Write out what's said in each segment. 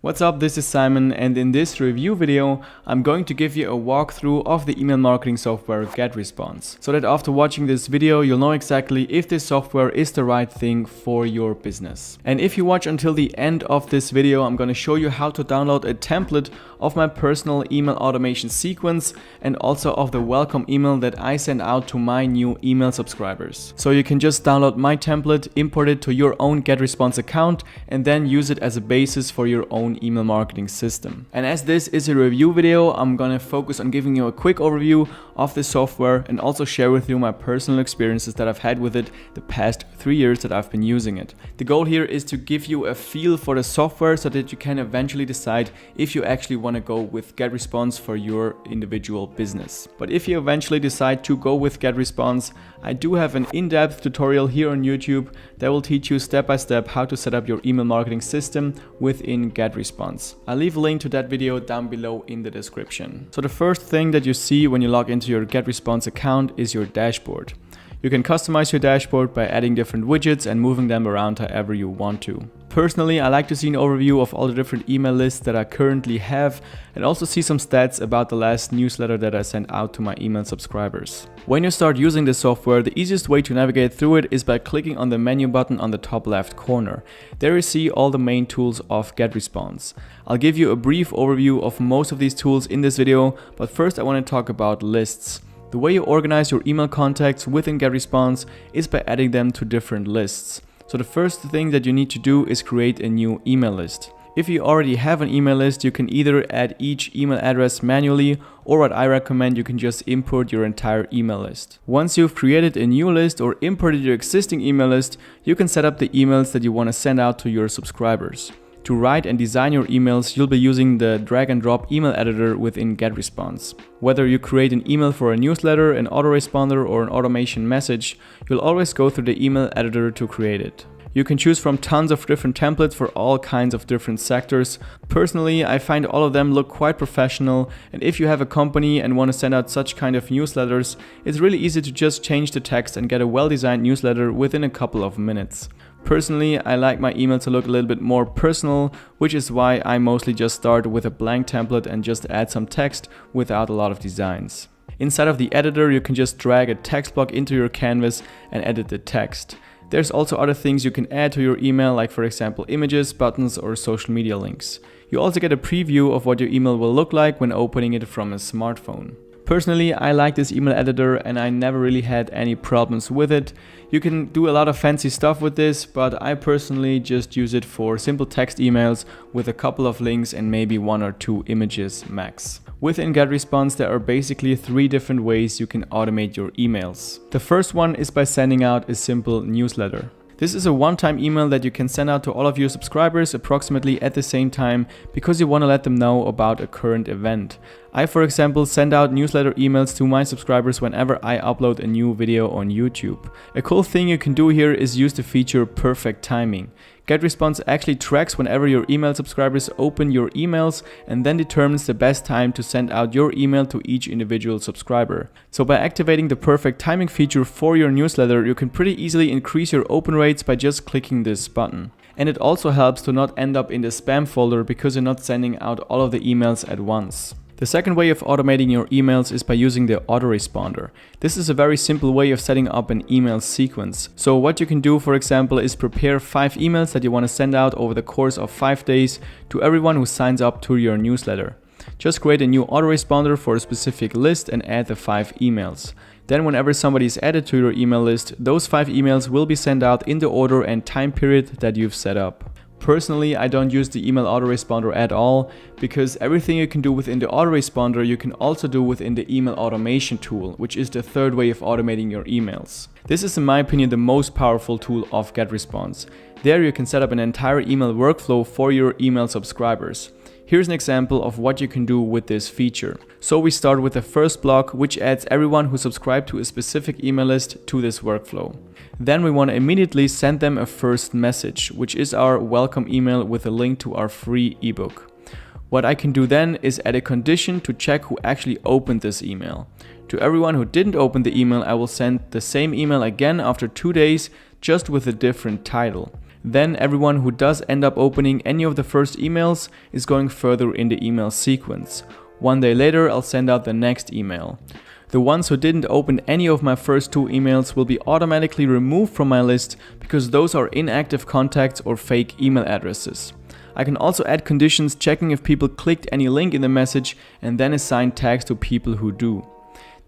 What's up, this is Simon, and in this review video I'm going to give you a walkthrough of the email marketing software Getresponse, so that after watching this video you'll know exactly if this software is the right thing for your business. And if you watch until the end of this video, I'm going to show you how to download a template of my personal email automation sequence and also of the welcome email that I send out to my new email subscribers. So you can just download my template, import it to your own Getresponse account, and then use it as a basis for your own email marketing system. And as this is a review video, I'm gonna focus on giving you a quick overview of the software and also share with you my personal experiences that I've had with it the past 3 years that I've been using it. The goal here is to give you a feel for the software so that you can eventually decide if you actually want to go with Getresponse for your individual business. But if you eventually decide to go with Getresponse, I do have an in-depth tutorial here on YouTube that will teach you step by step how to set up your email marketing system within Getresponse. I'll leave a link to that video down below in the description. So the first thing that you see when you log into your Getresponse account is your dashboard. You can customize your dashboard by adding different widgets and moving them around however you want to. Personally, I like to see an overview of all the different email lists that I currently have and also see some stats about the last newsletter that I sent out to my email subscribers. When you start using this software, the easiest way to navigate through it is by clicking on the menu button on the top left corner. There you see all the main tools of Getresponse. I'll give you a brief overview of most of these tools in this video, but first I want to talk about lists. The way you organize your email contacts within Getresponse is by adding them to different lists. So the first thing that you need to do is create a new email list. If you already have an email list, you can either add each email address manually, or what I recommend, you can just import your entire email list. Once you've created a new list or imported your existing email list, you can set up the emails that you want to send out to your subscribers. To write and design your emails, you'll be using the drag and drop email editor within Getresponse. Whether you create an email for a newsletter, an autoresponder, or an automation message, you'll always go through the email editor to create it. You can choose from tons of different templates for all kinds of different sectors. Personally, I find all of them look quite professional, and if you have a company and want to send out such kind of newsletters, it's really easy to just change the text and get a well-designed newsletter within a couple of minutes. Personally, I like my email to look a little bit more personal, which is why I mostly just start with a blank template and just add some text without a lot of designs. Inside of the editor, you can just drag a text block into your canvas and edit the text. There's also other things you can add to your email, like for example images, buttons, or social media links. You also get a preview of what your email will look like when opening it from a smartphone. Personally, I like this email editor and I never really had any problems with it. You can do a lot of fancy stuff with this, but I personally just use it for simple text emails with a couple of links and maybe 1 or 2 images max. Within Getresponse, there are basically 3 different ways you can automate your emails. The first one is by sending out a simple newsletter. This is a one-time email that you can send out to all of your subscribers approximately at the same time because you want to let them know about a current event. I, for example, send out newsletter emails to my subscribers whenever I upload a new video on YouTube. A cool thing you can do here is use the feature perfect timing. Getresponse actually tracks whenever your email subscribers open your emails and then determines the best time to send out your email to each individual subscriber. So by activating the perfect timing feature for your newsletter, you can pretty easily increase your open rates by just clicking this button. And it also helps to not end up in the spam folder because you're not sending out all of the emails at once. The second way of automating your emails is by using the autoresponder. This is a very simple way of setting up an email sequence. So what you can do, for example, is prepare 5 emails that you want to send out over the course of 5 days to everyone who signs up to your newsletter. Just create a new autoresponder for a specific list and add the 5 emails. Then whenever somebody is added to your email list, those 5 emails will be sent out in the order and time period that you've set up. Personally, I don't use the email autoresponder at all because everything you can do within the autoresponder you can also do within the email automation tool, which is the third way of automating your emails. This is in my opinion the most powerful tool of Getresponse. There you can set up an entire email workflow for your email subscribers. Here's an example of what you can do with this feature. So we start with the first block, which adds everyone who subscribed to a specific email list to this workflow. Then we want to immediately send them a first message, which is our welcome email with a link to our free ebook. What I can do then is add a condition to check who actually opened this email. To everyone who didn't open the email, I will send the same email again after 2 days, just with a different title. Then everyone who does end up opening any of the first emails is going further in the email sequence. One day later, I'll send out the next email. The ones who didn't open any of my first 2 emails will be automatically removed from my list because those are inactive contacts or fake email addresses. I can also add conditions checking if people clicked any link in the message and then assign tags to people who do.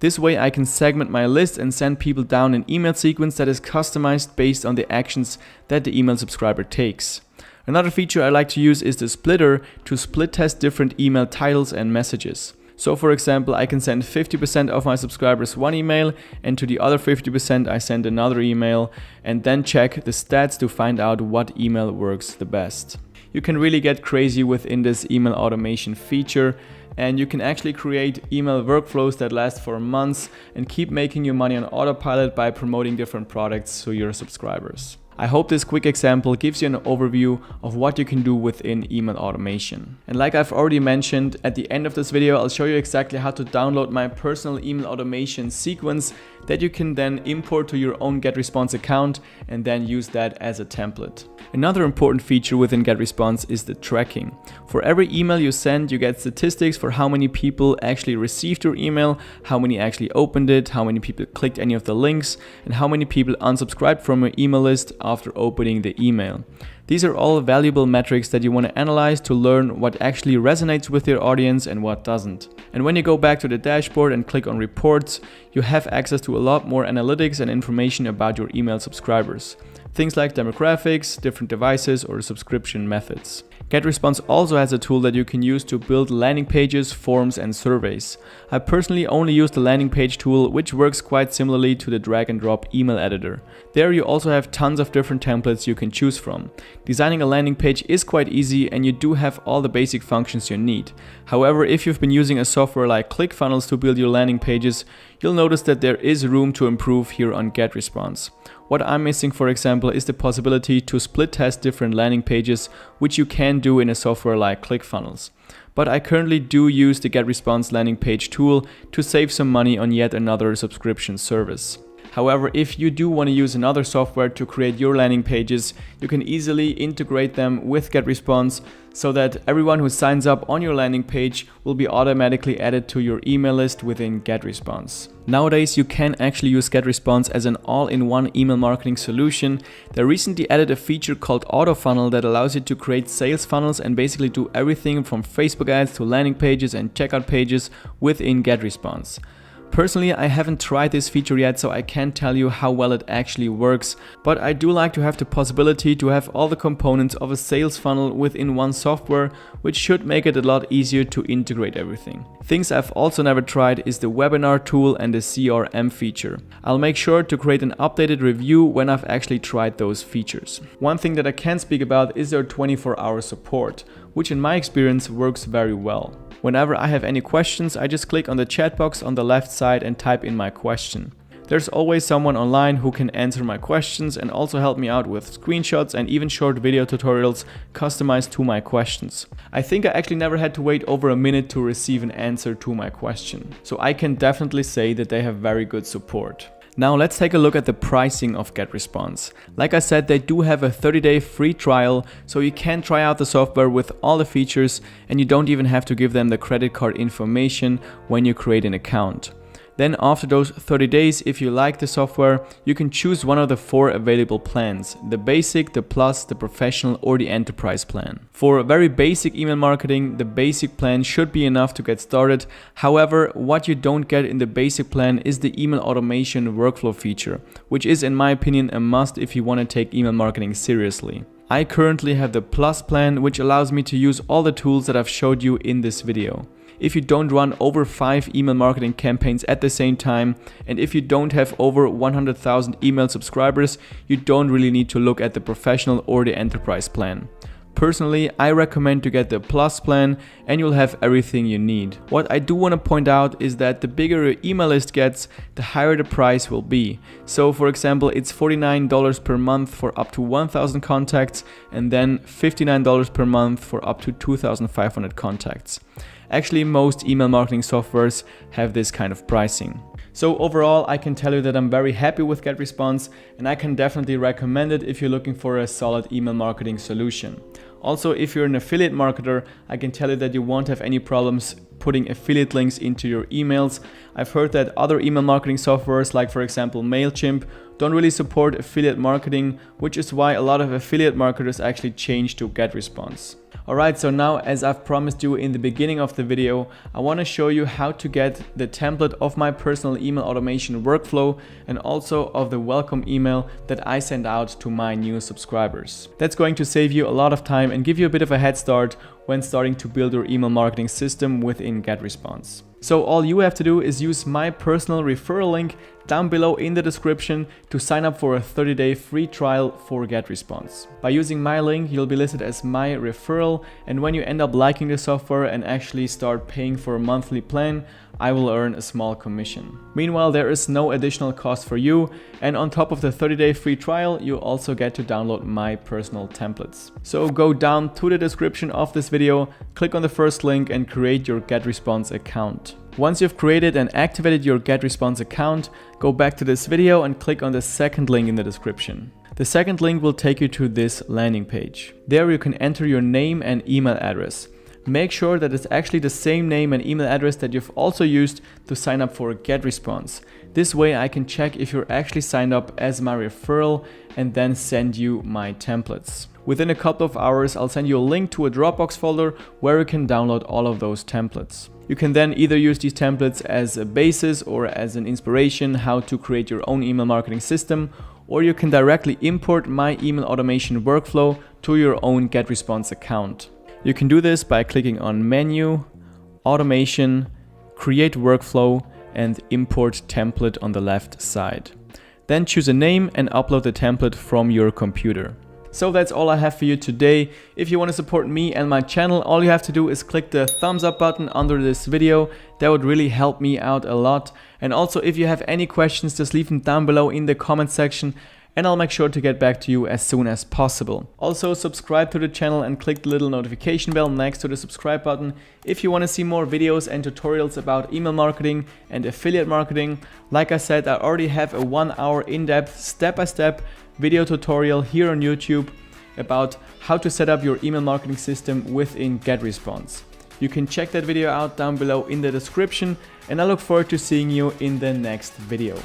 This way I can segment my list and send people down an email sequence that is customized based on the actions that the email subscriber takes. Another feature I like to use is the splitter to split test different email titles and messages. So for example, I can send 50% of my subscribers one email and to the other 50% I send another email and then check the stats to find out what email works the best. You can really get crazy within this email automation feature, and you can actually create email workflows that last for months and keep making your money on autopilot by promoting different products to your subscribers. I hope this quick example gives you an overview of what you can do within email automation. And like I've already mentioned, at the end of this video, I'll show you exactly how to download my personal email automation sequence that you can then import to your own Getresponse account and then use that as a template. Another important feature within Getresponse is the tracking. For every email you send, you get statistics for how many people actually received your email, how many actually opened it, how many people clicked any of the links, and how many people unsubscribed from your email list after opening the email. These are all valuable metrics that you want to analyze to learn what actually resonates with your audience and what doesn't. And when you go back to the dashboard and click on reports, you have access to a lot more analytics and information about your email subscribers. Things like demographics, different devices, or subscription methods. Getresponse also has a tool that you can use to build landing pages, forms, and surveys. I personally only use the landing page tool, which works quite similarly to the drag and drop email editor. There you also have tons of different templates you can choose from. Designing a landing page is quite easy and you do have all the basic functions you need. However, if you've been using a software like ClickFunnels to build your landing pages, you'll notice that there is room to improve here on Getresponse. What I'm missing, for example, is the possibility to split test different landing pages, which you can do in a software like ClickFunnels. But I currently do use the Getresponse landing page tool to save some money on yet another subscription service. However, if you do want to use another software to create your landing pages, you can easily integrate them with Getresponse so that everyone who signs up on your landing page will be automatically added to your email list within Getresponse. Nowadays, you can actually use Getresponse as an all-in-one email marketing solution. They recently added a feature called Auto Funnel that allows you to create sales funnels and basically do everything from Facebook ads to landing pages and checkout pages within Getresponse. Personally, I haven't tried this feature yet, so I can't tell you how well it actually works, but I do like to have the possibility to have all the components of a sales funnel within one software, which should make it a lot easier to integrate everything. Things I've also never tried is the webinar tool and the CRM feature. I'll make sure to create an updated review when I've actually tried those features. One thing that I can speak about is their 24-hour support, which in my experience works very well. Whenever I have any questions, I just click on the chat box on the left side and type in my question. There's always someone online who can answer my questions and also help me out with screenshots and even short video tutorials customized to my questions. I think I actually never had to wait over a minute to receive an answer to my question. So I can definitely say that they have very good support. Now let's take a look at the pricing of Getresponse. Like I said, they do have a 30-day free trial, so you can try out the software with all the features and you don't even have to give them the credit card information when you create an account. Then after those 30 days, if you like the software, you can choose one of the 4 available plans: the basic, the plus, the professional, or the enterprise plan. For very basic email marketing, the basic plan should be enough to get started. However, what you don't get in the basic plan is the email automation workflow feature, which is in my opinion a must if you want to take email marketing seriously. I currently have the plus plan, which allows me to use all the tools that I've showed you in this video. If you don't run over 5 email marketing campaigns at the same time, and if you don't have over 100,000 email subscribers, you don't really need to look at the professional or the enterprise plan. Personally, I recommend to get the plus plan and you'll have everything you need. What I do want to point out is that the bigger your email list gets, the higher the price will be. So for example, it's $49 per month for up to 1,000 contacts and then $59 per month for up to 2,500 contacts. Actually, most email marketing softwares have this kind of pricing. So overall, I can tell you that I'm very happy with Getresponse, and I can definitely recommend it if you're looking for a solid email marketing solution. Also, if you're an affiliate marketer, I can tell you that you won't have any problems putting affiliate links into your emails. I've heard that other email marketing softwares, like for example MailChimp, don't really support affiliate marketing, which is why a lot of affiliate marketers actually change to Getresponse. Alright, so now, as I've promised you in the beginning of the video, I want to show you how to get the template of my personal email automation workflow and also of the welcome email that I send out to my new subscribers. That's going to save you a lot of time and give you a bit of a head start when starting to build your email marketing system within Getresponse. So all you have to do is use my personal referral link down below in the description to sign up for a 30-day free trial for Getresponse. By using my link, you'll be listed as my referral, and when you end up liking the software and actually start paying for a monthly plan, I will earn a small commission. Meanwhile, there is no additional cost for you, and on top of the 30-day free trial, you also get to download my personal templates. So go down to the description of this video, click on the first link and create your Getresponse account. Once you've created and activated your Getresponse account, go back to this video and click on the second link in the description. The second link will take you to this landing page. There you can enter your name and email address. Make sure that it's actually the same name and email address that you've also used to sign up for Getresponse. This way I can check if you're actually signed up as my referral and then send you my templates. Within a couple of hours, I'll send you a link to a Dropbox folder where you can download all of those templates. You can then either use these templates as a basis or as an inspiration how to create your own email marketing system, or you can directly import my email automation workflow to your own Getresponse account. You can do this by clicking on Menu, Automation, Create Workflow, and Import Template on the left side. Then choose a name and upload the template from your computer. So that's all I have for you today. If you want to support me and my channel, all you have to do is click the thumbs up button under this video. That would really help me out a lot. And also, if you have any questions, just leave them down below in the comment section and I'll make sure to get back to you as soon as possible. Also, subscribe to the channel and click the little notification bell next to the subscribe button if you want to see more videos and tutorials about email marketing and affiliate marketing. Like I said, I already have a 1-hour in-depth step-by-step video tutorial here on YouTube about how to set up your email marketing system within Getresponse. You can check that video out down below in the description, and I look forward to seeing you in the next video.